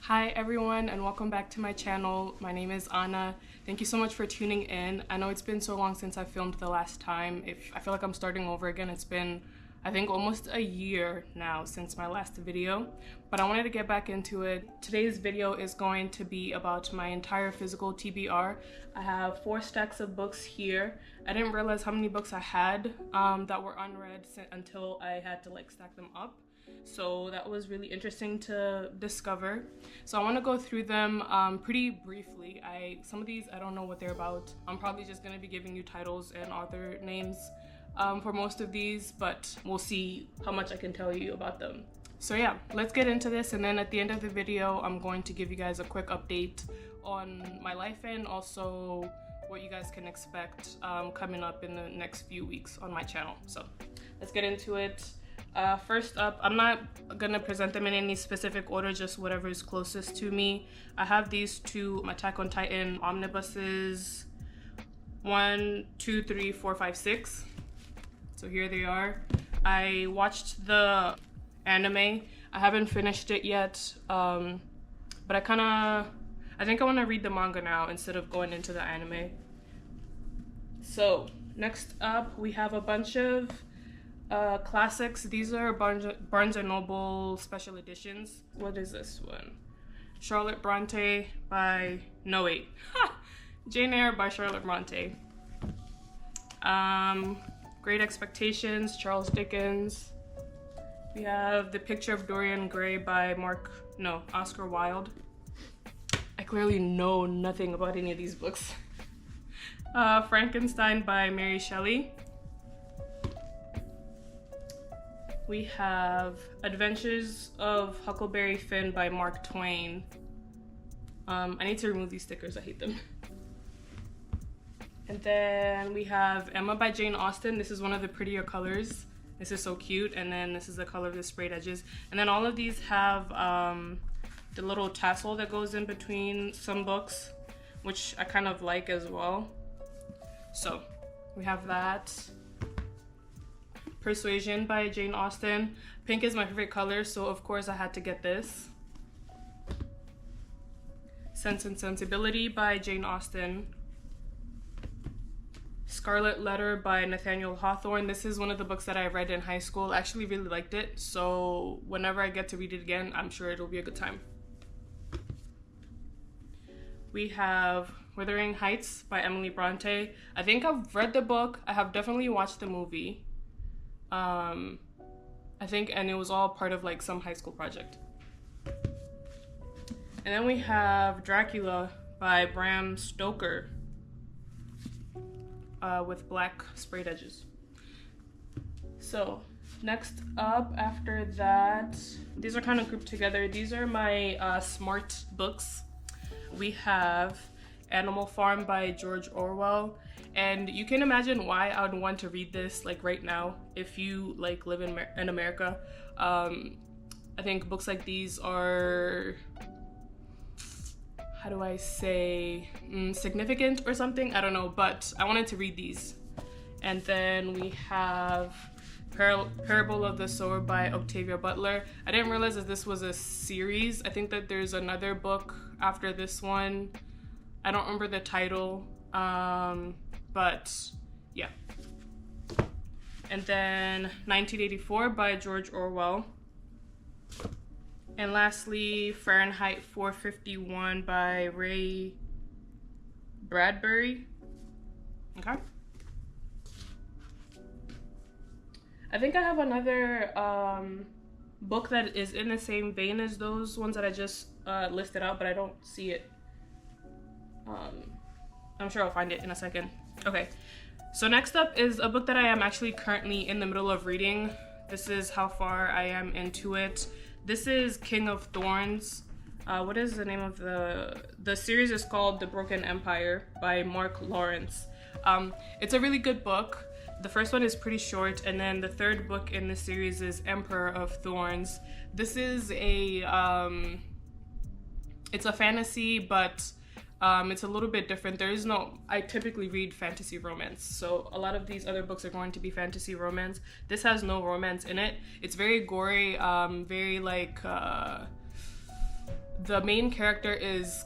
Hi everyone and welcome back to my channel. My name is Anna. Thank you so much for tuning in. I know it's been so long since I filmed the last time. I feel like I'm starting over again. It's been I think almost a year now since my last video, but I wanted to get back into it. Today's video is going to be about my entire physical TBR. I have 4 stacks of books here. I didn't realize how many books I had that were unread until I had to stack them up. So that was really interesting to discover. So I want to go through them pretty briefly. Some of these I don't know what they're about. I'm probably just going to be giving you titles and author names for most of these, but we'll see how much I can tell you about them. So yeah, let's get into this, and then at the end of the video I'm going to give you guys a quick update on my life and also what you guys can expect coming up in the next few weeks on my channel. So let's get into it. First up, I'm not gonna present them in any specific order, just whatever is closest to me. I have these 2 Attack on Titan omnibuses, 1, 2, 3, 4, 5, 6. So here they are. I watched the anime. I haven't finished it yet, but I think I want to read the manga now instead of going into the anime. So next up, we have a bunch of classics. These are Barnes & Noble special editions. What is this one? Charlotte Bronte by... No, wait. Jane Eyre by Charlotte Bronte. Great Expectations, Charles Dickens. We have The Picture of Dorian Gray by Oscar Wilde. I clearly know nothing about any of these books. Frankenstein by Mary Shelley. We have Adventures of Huckleberry Finn by Mark Twain. I need to remove these stickers, I hate them. And then we have Emma by Jane Austen. This is one of the prettier colors. This is so cute. And then this is the color of the sprayed edges. And then all of these have the little tassel that goes in between some books, which I kind of like as well. So we have that. Persuasion by Jane Austen. Pink is my favorite color, so of course I had to get this. Sense and Sensibility by Jane Austen. Scarlet Letter by Nathaniel Hawthorne. This is one of the books that I read in high school. I actually really liked it, so whenever I get to read it again, I'm sure it'll be a good time. We have Wuthering Heights by Emily Bronte. I think I've read the book. I have definitely watched the movie. I think, and it was all part of some high school project. And then we have Dracula by Bram Stoker. With black sprayed edges. So next up after that, these are kind of grouped together. These are my smart books. We have Animal Farm by George Orwell, and you can imagine why I would want to read this right now if you live in America. I think books like these are, how do I say, significant or something? I don't know, but I wanted to read these. And then we have Parable of the Sower by Octavia Butler. I didn't realize that this was a series. I think that there's another book after this one. I don't remember the title, but yeah. And then 1984 by George Orwell. And lastly, Fahrenheit 451 by Ray Bradbury. Okay. I think I have another book that is in the same vein as those ones that I just listed out, but I don't see it. I'm sure I'll find it in a second. Okay. So next up is a book that I am actually currently in the middle of reading. This is how far I am into it. This is King of Thorns. What is the name of the series is called The Broken Empire by Mark Lawrence. It's a really good book. The first one is pretty short, and then the third book in the series is Emperor of Thorns. This is it's a fantasy, but it's a little bit different. I typically read fantasy romance, so a lot of these other books are going to be fantasy romance. This has no romance in it. It's very gory, very the main character is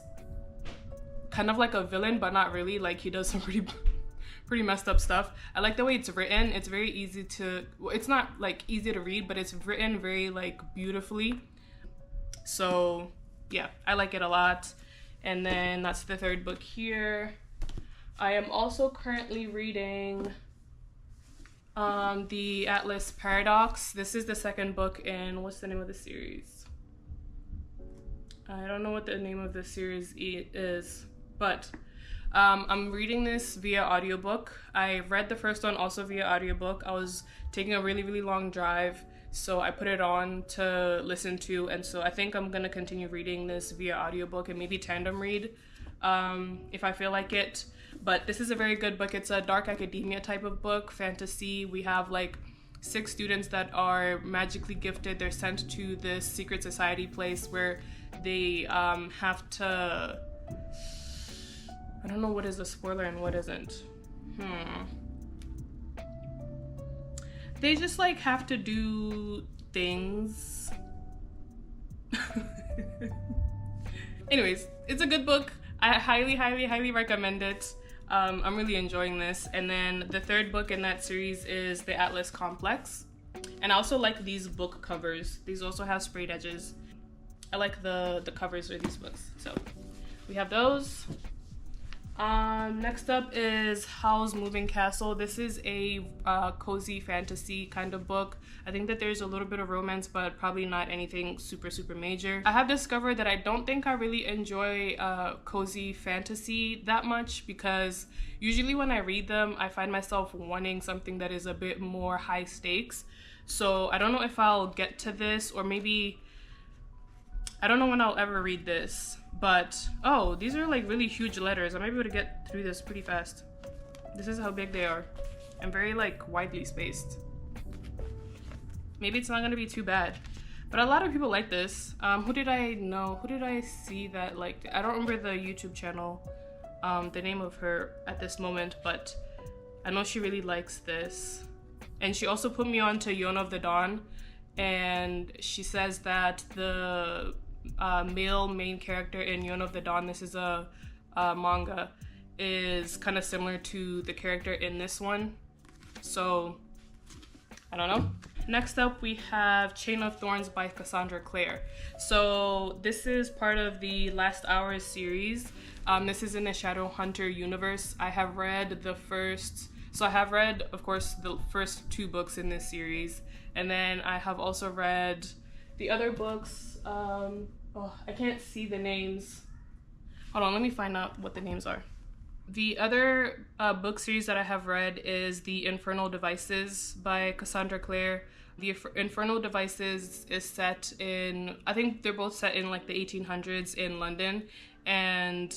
kind of like a villain, but not really. Like, he does some pretty messed up stuff. I like the way it's written. It's very easy to, well, it's not like easy to read, but it's written very like beautifully. So yeah, I like it a lot. And then that's the third book here. I am also currently reading The Atlas Paradox. This is the second book in, what's the name of the series? I don't know what the name of the series is, but I'm reading this via audiobook. I read the first one also via audiobook. I was taking a really long drive, so I put it on to listen to, and so I think I'm gonna continue reading this via audiobook and maybe tandem read if I feel like it. But this is a very good book. It's a dark academia type of book, fantasy. We have like 6 students that are magically gifted. They're sent to this secret society place where they have to, I don't know what is a spoiler and what isn't. They just like have to do things. Anyways, it's a good book. I highly recommend it. I'm really enjoying this. And then the third book in that series is The Atlas Complex. And I also like these book covers. These also have sprayed edges. I like the covers for these books. So we have those. Next up is Howl's Moving Castle. This is a cozy fantasy kind of book. I think that there's a little bit of romance, but probably not anything super major. I have discovered that I don't think I really enjoy cozy fantasy that much, because usually when I read them, I find myself wanting something that is a bit more high stakes. So I don't know if I'll get to this, or maybe I don't know when I'll ever read this. But, oh, these are like really huge letters. I might be able to get through this pretty fast. This is how big they are. And very like widely spaced. Maybe it's not gonna be too bad. But a lot of people like this. Who did I know? Who did I see that liked it? I don't remember the YouTube channel, the name of her at this moment, but I know she really likes this. And she also put me on to Yona of the Dawn. And she says that the male main character in Yona of the Dawn, this is a manga, is kind of similar to the character in this one. So, I don't know. Next up, we have Chain of Thorns by Cassandra Clare. So this is part of the Last Hours series. This is in the Shadowhunter universe. I have read of course, the first 2 books in this series. And then I have also read the other books. I can't see the names. Hold on, let me find out what the names are. The other book series that I have read is The Infernal Devices by Cassandra Clare. The Infernal Devices is set in, I think they're both set in like the 1800s in London. And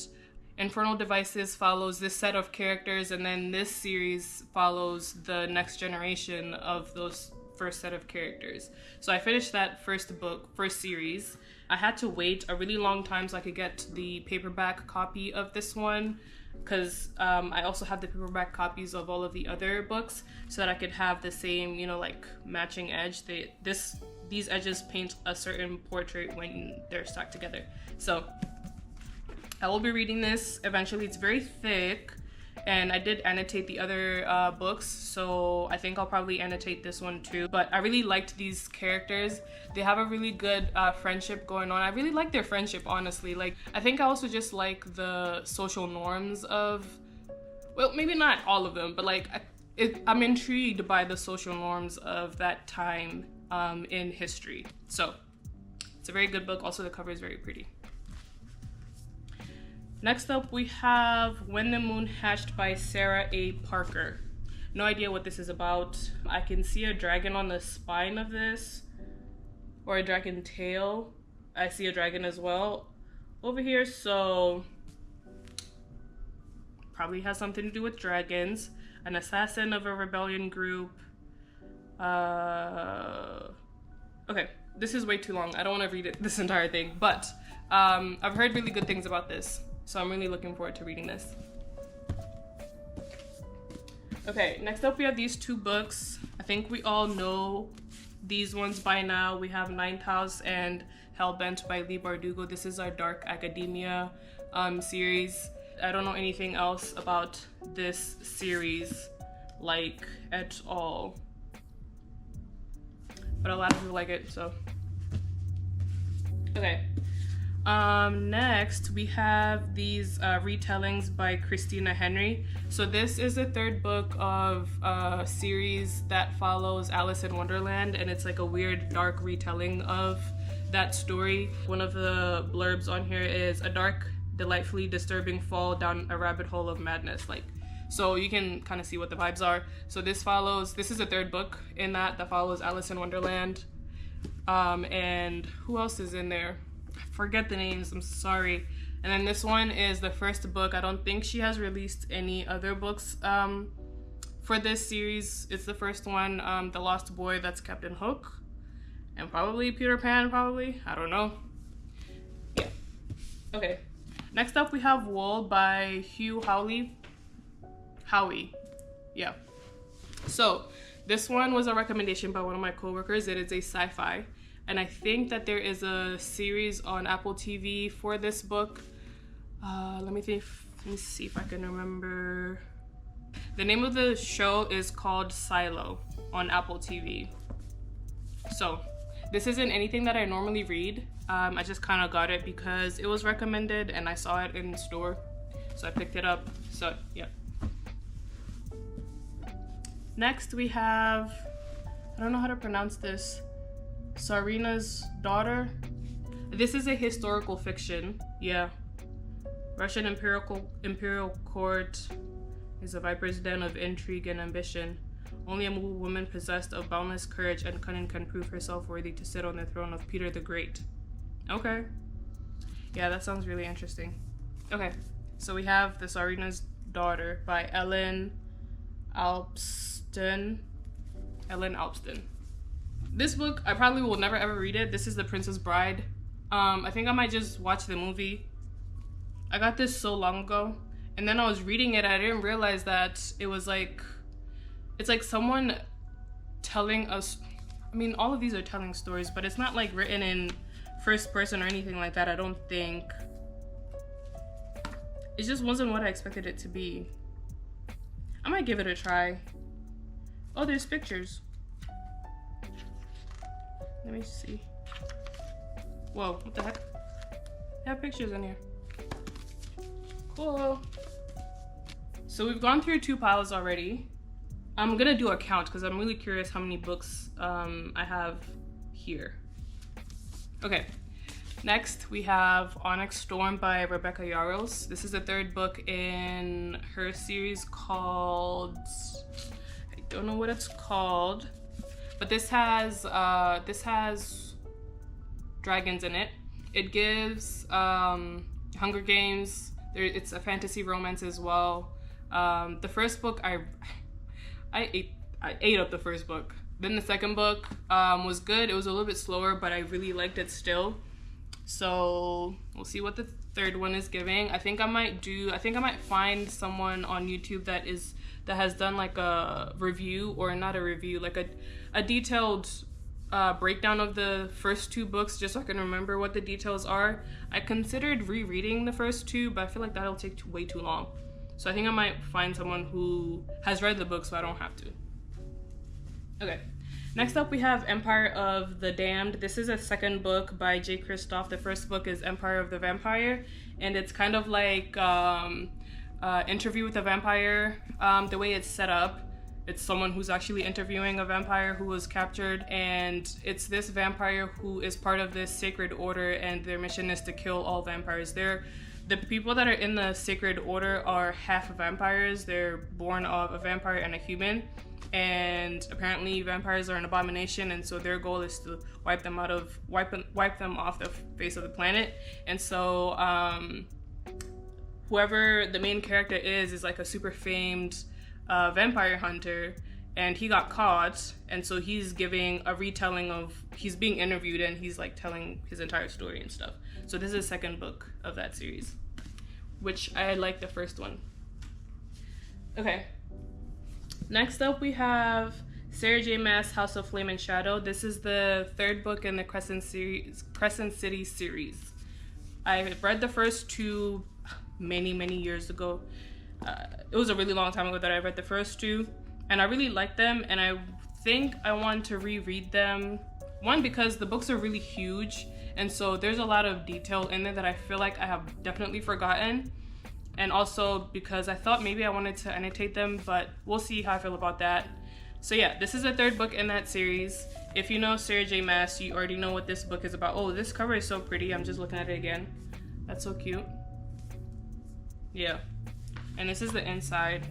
Infernal Devices follows this set of characters, and then this series follows the next generation of those first set of characters. So I finished that first series. I had to wait a really long time so I could get the paperback copy of this one, because I also have the paperback copies of all of the other books, so that I could have the same, like matching edge. These edges paint a certain portrait when they're stuck together. So I will be reading this eventually. It's very thick, and I did annotate the other books, so I think I'll probably annotate this one too. But I really liked these characters. They have a really good friendship going on. I really like their friendship, honestly. Like, I think I also just like the social norms of, well, maybe not all of them, but like I'm intrigued by the social norms of that time in history. So it's a very good book. Also, the cover is very pretty. Next up, we have When the Moon Hatched by Sarah A. Parker. No idea what this is about. I can see a dragon on the spine of this, or a dragon tail. I see a dragon as well over here, so probably has something to do with dragons. An assassin of a rebellion group. Okay, this is way too long. I don't want to read this entire thing, but I've heard really good things about this. So I'm really looking forward to reading this. Okay, next up we have these 2 books. I think we all know these ones by now. We have Ninth House and Hellbent by Lee Bardugo. This is our dark academia series. I don't know anything else about this series like at all, but a lot of people like it, so okay. Next we have these retellings by Christina Henry. So this is the third book of a series that follows Alice in Wonderland, and it's like a weird dark retelling of that story. One of the blurbs on here is a dark, delightfully disturbing fall down a rabbit hole of madness. Like, so you can kind of see what the vibes are. So this is the third book in that follows Alice in Wonderland. And who else is in there? I forget the names, I'm sorry. And then this one is the first book. I don't think she has released any other books for this series. It's the first one, The Lost Boy, that's Captain Hook. And probably Peter Pan, probably. I don't know. Yeah. Okay. Next up we have Wool by Hugh Howey. Yeah. So this one was a recommendation by one of my coworkers. It is a sci-fi. And I think that there is a series on Apple TV for this book. Let me see if I can remember. The name of the show is called Silo on Apple TV. So this isn't anything that I normally read. I just kind of got it because it was recommended and I saw it in the store. So I picked it up. So yeah. Next we have, I don't know how to pronounce this, Tsarina's Daughter. This is a historical fiction. Yeah. Russian imperial court is a viper's den of intrigue and ambition. Only a woman possessed of boundless courage and cunning can prove herself worthy to sit on the throne of Peter the Great. Okay. Yeah, that sounds really interesting. Okay, so we have The Tsarina's Daughter by Ellen Alpsten. This book, I probably will never ever read it. This is The Princess Bride. I think I might just watch the movie. I got this so long ago, and then I was reading it, I didn't realize that it was like, it's like someone telling us, I mean, all of these are telling stories, but it's not like written in first person or anything like that, I don't think. It just wasn't what I expected it to be. I might give it a try. Oh, there's pictures. Let me see. Whoa, what the heck? They have pictures in here. Cool. So we've gone through 2 piles already. I'm gonna do a count because I'm really curious how many books I have here. Okay, next we have Onyx Storm by Rebecca Yarros. This is the 3rd book in her series called, I don't know what it's called, but this has dragons in it. It gives Hunger Games. It's a fantasy romance as well. The first book I ate up the first book. Then the second book was good. It was a little bit slower, but I really liked it still. So we'll see what the 3rd one is giving. I think I might find someone on YouTube that has done like a review, or not a review, like a detailed breakdown of the first 2 books, just so I can remember what the details are. I considered rereading the first 2, but I feel like that'll take way too long. So I think I might find someone who has read the book so I don't have to. Okay, next up we have Empire of the Damned. This is a 2nd book by J. Kristoff. The first book is Empire of the Vampire, and it's kind of like Interview with a Vampire. The way it's set up, it's someone who's actually interviewing a vampire who was captured, and it's this vampire who is part of this sacred order, and their mission is to kill all vampires. The people that are in the sacred order are half vampires. They're born of a vampire and a human, and apparently vampires are an abomination, and so their goal is to wipe them off the face of the planet. And so whoever the main character is like a super famed vampire hunter, and he got caught, and so he's giving a retelling of, he's being interviewed and he's like telling his entire story and stuff. So this is the 2nd book of that series, which I like the first one. Okay, next up we have Sarah J. Maas, House of Flame and Shadow. This is the third book in the Crescent City series. I read the first two many years ago. It was a really long time ago that I read the first two, and I really liked them, and I think I want to reread them. One, because the books are really huge, and so there's a lot of detail in there that I feel like I have definitely forgotten. And also because I thought maybe I wanted to annotate them, but we'll see how I feel about that. So yeah, this is the third book in that series. If you know Sarah J. Maas, you already know what this book is about. Oh, this cover is so pretty. I'm just looking at it again. That's so cute. Yeah. And this is the inside.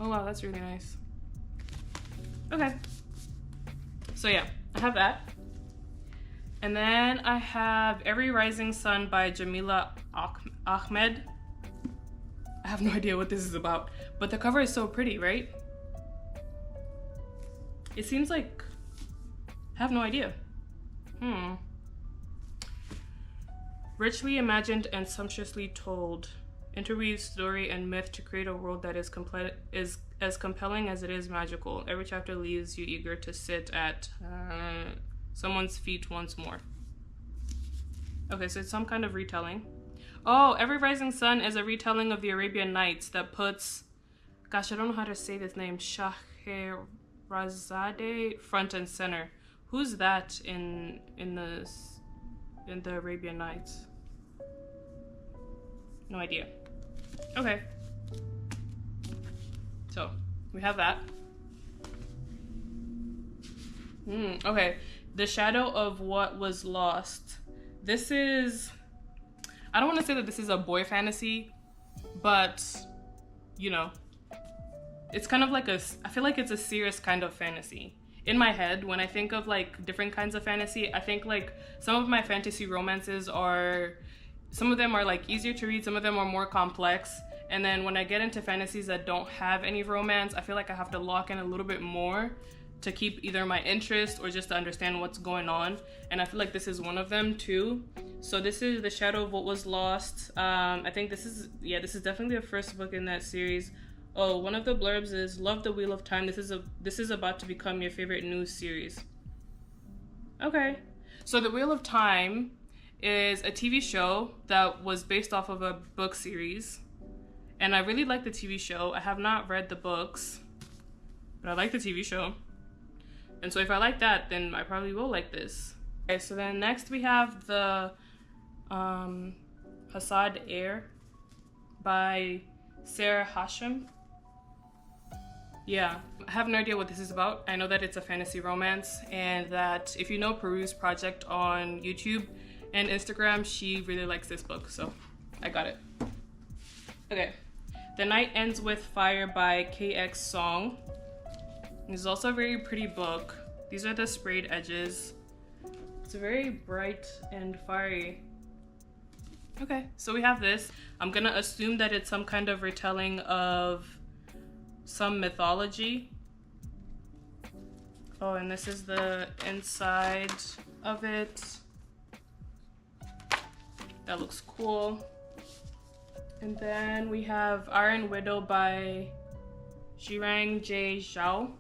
Oh wow, that's really nice. Okay. So yeah, I have that. And then I have Every Rising Sun by Jamila Ahmed. I have no idea what this is about, but the cover is so pretty, right? It seems like, I have no idea. Richly imagined and sumptuously told, interweaves story and myth to create a world that is as compelling as it is magical. Every chapter leaves you eager to sit at someone's feet once more. Okay, so it's some kind of retelling. Oh, Every Rising Sun is a retelling of the Arabian Nights that puts, gosh, I don't know how to say this name, Shahrazadeh front and center. Who's that in the Arabian Nights? No idea. Okay. So, we have that. Okay. The Shadow of What Was Lost. This is, I don't want to say that this is a boy fantasy, but, you know, it's kind of like I feel like it's a serious kind of fantasy. In my head, when I think of like different kinds of fantasy, I think like some of my fantasy romances some of them are like easier to read, some of them are more complex. And then when I get into fantasies that don't have any romance, I feel like I have to lock in a little bit more to keep either my interest or just to understand what's going on. And I feel like this is one of them too. So this is The Shadow of What Was Lost. I think this is definitely the first book in that series. Oh, one of the blurbs is, love the Wheel of Time. This is about to become your favorite new series. Okay. So The Wheel of Time is a TV show that was based off of a book series. And I really like the TV show. I have not read the books, but I like the TV show. And so if I like that, then I probably will like this. Okay, so then next we have the Hassad Air by Sarah Hashem. Yeah, I have no idea what this is about. I know that it's a fantasy romance, and that if you know Peru's Project on YouTube and Instagram, she really likes this book, so I got it. Okay, The Night Ends With Fire by KX Song. This is also a very pretty book. These are the sprayed edges. It's very bright and fiery. Okay, so we have this. I'm gonna assume that it's some kind of retelling of some mythology. Oh, and this is the inside of it. That looks cool. And then we have Iron Widow by Zhirang J. Zhao.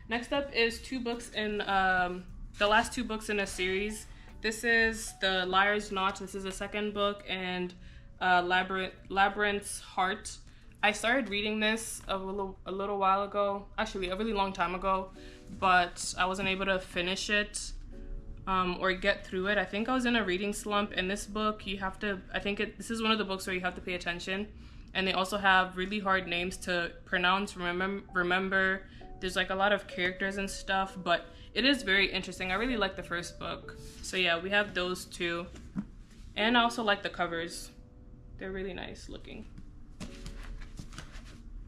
Next up is two books in the last two books in a series. This is The Liar's Knot. This is the second book, and Labyrinth's Heart. I started reading this a little while ago, actually a really long time ago, but I wasn't able to finish it or get through it. I think I was in a reading slump. In this book, this is one of the books where you have to pay attention, and they also have really hard names to pronounce, remember. There's like a lot of characters and stuff, but it is very interesting. I really like the first book. So yeah, we have those two. And I also like the covers. They're really nice looking.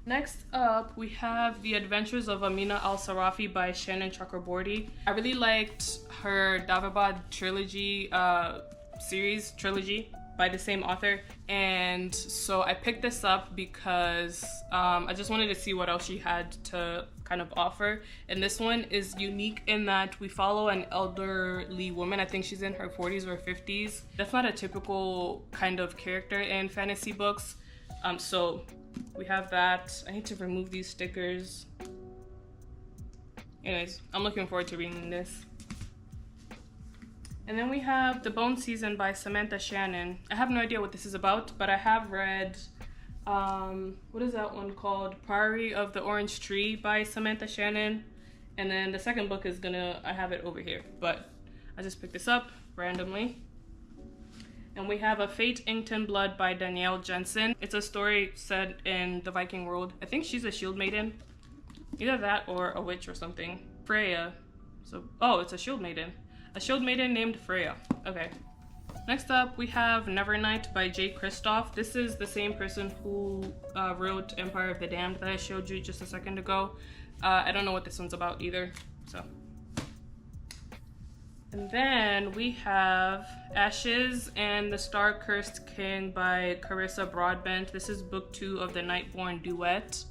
Next up, we have The Adventures of Amina Al-Sarafi by Shannon Chakraborty. I really liked her Davabad trilogy by the same author, and so I picked this up because I just wanted to see what else she had to kind of offer. And this one is unique in that we follow an elderly woman. I think she's in her 40s or 50s. That's not a typical kind of character in fantasy books. So we have that. I need to remove these stickers. Anyways, I'm looking forward to reading this. And then we have The Bone Season by Samantha Shannon. I have no idea what this is about, but I have read, what is that one called? Priory of the Orange Tree by Samantha Shannon. And then the second book is I have it over here, but I just picked this up randomly. And we have A Fate Inked in Blood by Danielle Jensen. It's a story set in the Viking world. I think she's a shield maiden. Either that or a witch or something. Freya. Oh, it's a shield maiden. A shield maiden named Freya. Okay. Next up, we have Nevernight by Jay Kristoff. This is the same person who wrote Empire of the Damned that I showed you just a second ago. I don't know what this one's about either, so. And then we have Ashes and the Star-Cursed King by Carissa Broadbent. This is book 2 of the Nightborn duet.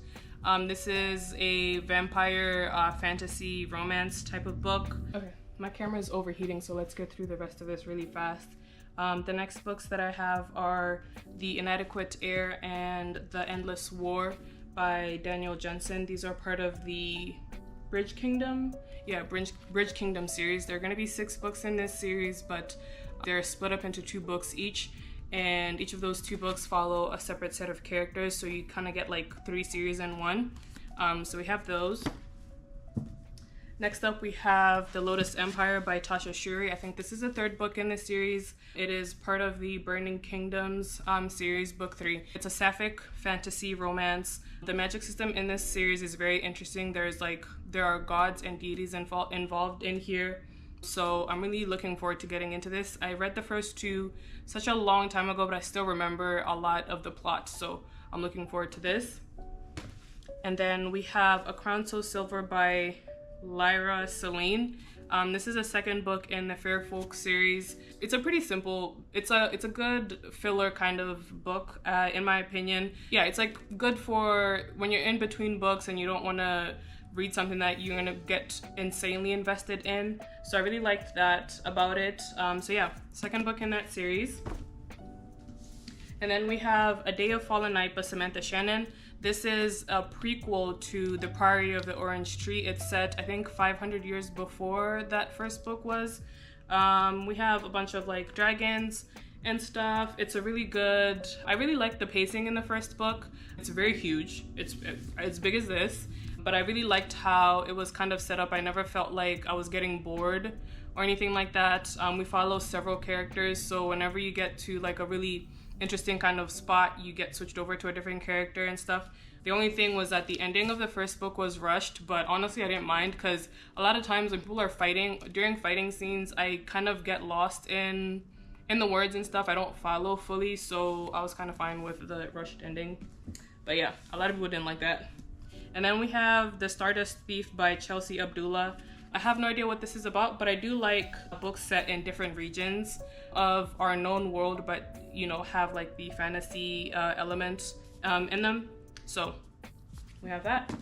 This is a vampire fantasy romance type of book. Okay, my camera is overheating, so let's get through the rest of this really fast. The next books that I have are The Inadequate Heir and The Endless War by Danielle Jensen. These are part of the Bridge Kingdom? Yeah, Bridge Kingdom series. There are going to be 6 books in this series, but they're split up into 2 books each, and each of those 2 books follow a separate set of characters, so you kind of get like 3 series in one. So we have those. Next up, we have The Lotus Empire by Tasha Shuri. I think this is the 3rd book in this series. It is part of the Burning Kingdoms series, book 3. It's a sapphic fantasy romance. The magic system in this series is very interesting. There are gods and deities involved in here. So I'm really looking forward to getting into this. I read the first 2 such a long time ago, but I still remember a lot of the plot. So I'm looking forward to this. And then we have A Crown So Silver by Lyra Celine. This is a 2nd book in the Fair Folk series. It's a pretty simple, it's a good filler kind of book, in my opinion. Yeah, it's like good for when you're in between books and you don't want to read something that you're gonna get insanely invested in. So I really liked that about it. So yeah, 2nd book in that series. And then we have A Day of Fallen Night by Samantha Shannon. This is a prequel to The Priory of the Orange Tree. It's set, I think, 500 years before that first book was. We have a bunch of like dragons and stuff. It's a really good, I really like the pacing in the first book. It's very huge. It's as big as this, but I really liked how it was kind of set up. I never felt like I was getting bored or anything like that. We follow several characters, so whenever you get to like a really interesting kind of spot, you get switched over to a different character and stuff. The only thing was that the ending of the first book was rushed, but honestly I didn't mind, because a lot of times when people are fighting, during fighting scenes, I kind of get lost in the words and stuff. I don't follow fully, so I was kind of fine with the rushed ending. But yeah, a lot of people didn't like that. And then we have The Stardust Thief by Chelsea Abdullah. I have no idea what this is about, but I do like books set in different regions of our known world, but you know, have like the fantasy elements in them. So we have that.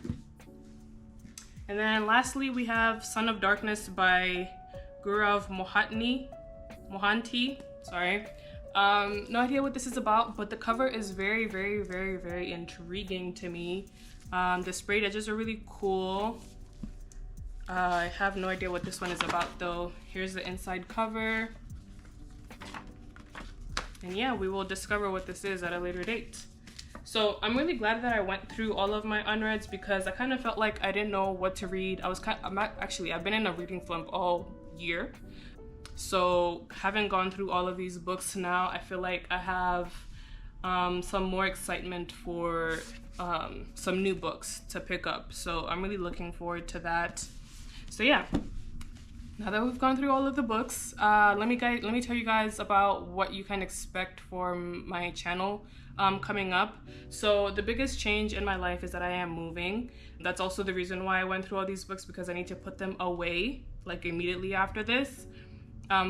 And then lastly, we have Son of Darkness by Gaurav Mohanty. Sorry. No idea what this is about, but the cover is very, very, very, very intriguing to me. The sprayed edges are really cool. I have no idea what this one is about though. Here's the inside cover. And yeah, we will discover what this is at a later date. So I'm really glad that I went through all of my unreads, because I kind of felt like I didn't know what to read. I've been in a reading slump all year. So having gone through all of these books now, I feel like I have some more excitement for some new books to pick up. So I'm really looking forward to that. So yeah, now that we've gone through all of the books, let me tell you guys about what you can expect from my channel coming up. So the biggest change in my life is that I am moving. That's also the reason why I went through all these books, because I need to put them away like immediately after this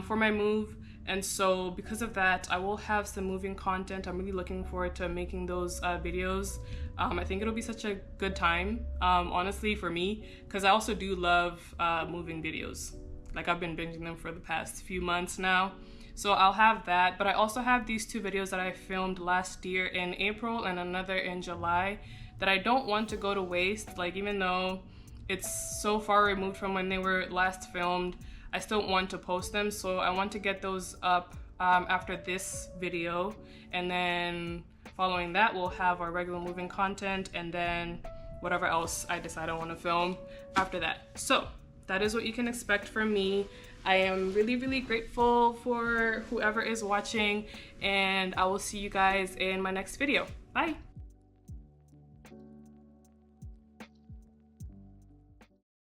for my move. And so because of that, I will have some moving content. I'm really looking forward to making those videos. I think it'll be such a good time, honestly, for me, because I also do love moving videos. Like, I've been binging them for the past few months now. So I'll have that, but I also have these 2 videos that I filmed last year in April and another in July that I don't want to go to waste. Like, even though it's so far removed from when they were last filmed. I still want to post them, so I want to get those up after this video, and then following that we'll have our regular moving content, and then whatever else I decide I want to film after that. So that is what you can expect from me. I am really, really grateful for whoever is watching, and I will see you guys in my next video. Bye.